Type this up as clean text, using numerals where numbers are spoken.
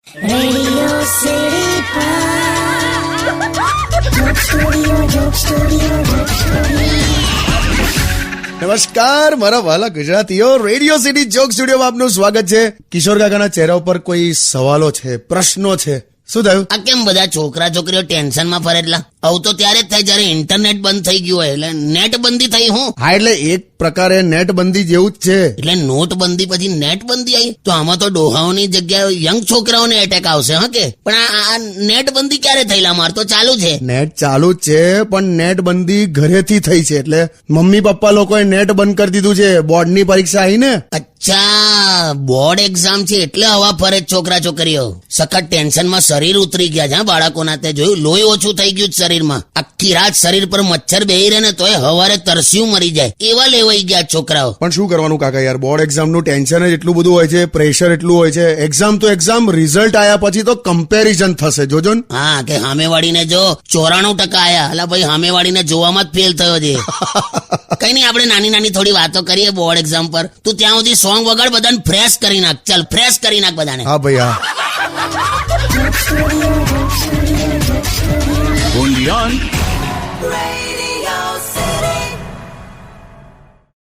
Radio city નમસ્કાર મારા વાલા ગુજરાતીઓ, રેડિયો સિટી જોક સ્ટુડિયોમાં આપનું સ્વાગત છે. કિશોર કાકાના ચહેરા ઉપર કોઈ સવાલો છે, પ્રશ્નો છે. શું થયું? આ કેમ બધા છોકરા છોકરીઓ ટેન્શનમાં ફરેલા? આવું તો ત્યારે જ થાય જયારે ઇન્ટરનેટ બંધ થઈ ગયું હોય, એટલે નેટ બંધી થઈ. હું હા, એટલે એક પ્રકારે નેટ બંધી જેવું જ છે. એટલે નોટબંધી પછી નેટ બંધી આવી, તો આમાં તો ડોહાઓની જગ્યાએ યંગ છોકરાઓને એટેક આવશે. હા કે પણ આ નેટ બંધી ક્યારે થયેલા? માર તો ચાલુ છે. નેટ ચાલુ જ છે, પણ નેટ બંધી ઘરેથી થઈ છે. એટલે મમ્મી પપ્પા લોકોએ નેટ બંધ કરી દીધું છે. બોર્ડની પરીક્ષા આવી ને. અચ્છા, બોર્ડ એક્ઝામ છે એટલે હવા ફરે છોકરા છોકરીઓ. સખત ટેન્શનમાં શરીર ઉતરી ગયા છે બાળકોના. તે જોયું, લોહી ઓછું થઈ ગયું શરીરમાં. આખી રાત શરીર પર મચ્છર બેહી રહે ને તોય હવારે તરસ્યું મરી જાય એવા લેવાઈ ગયા છોકરાઓ. પણ શું કરવાનું કાકા યાર, બોર્ડ એક્ઝામ નું ટેન્શન જ એટલું બધું હોય છે, પ્રેશર એટલું હોય છે. એક્ઝામ તો એક્ઝામ, રિઝલ્ટ આયા પછી તો કમ્પેરિઝન થશે. જોજો ને. હા, કે સામેવાળીને જો 94% આયા, એટલે ભાઈ સામેવાળીને જોવામાં જ ફેલ થયો છે. કઈ નહીં, આપણે નાની નાની થોડી વાતો કરીએ બોર્ડ એક્ઝામ પર. તું ત્યાં સુધી સોંગ વગાડ, બધાને ફ્રેશ કરી નાખ. ચાલ, ફ્રેશ કરી નાખ બધાને. હા ભાઈ, હા. Only on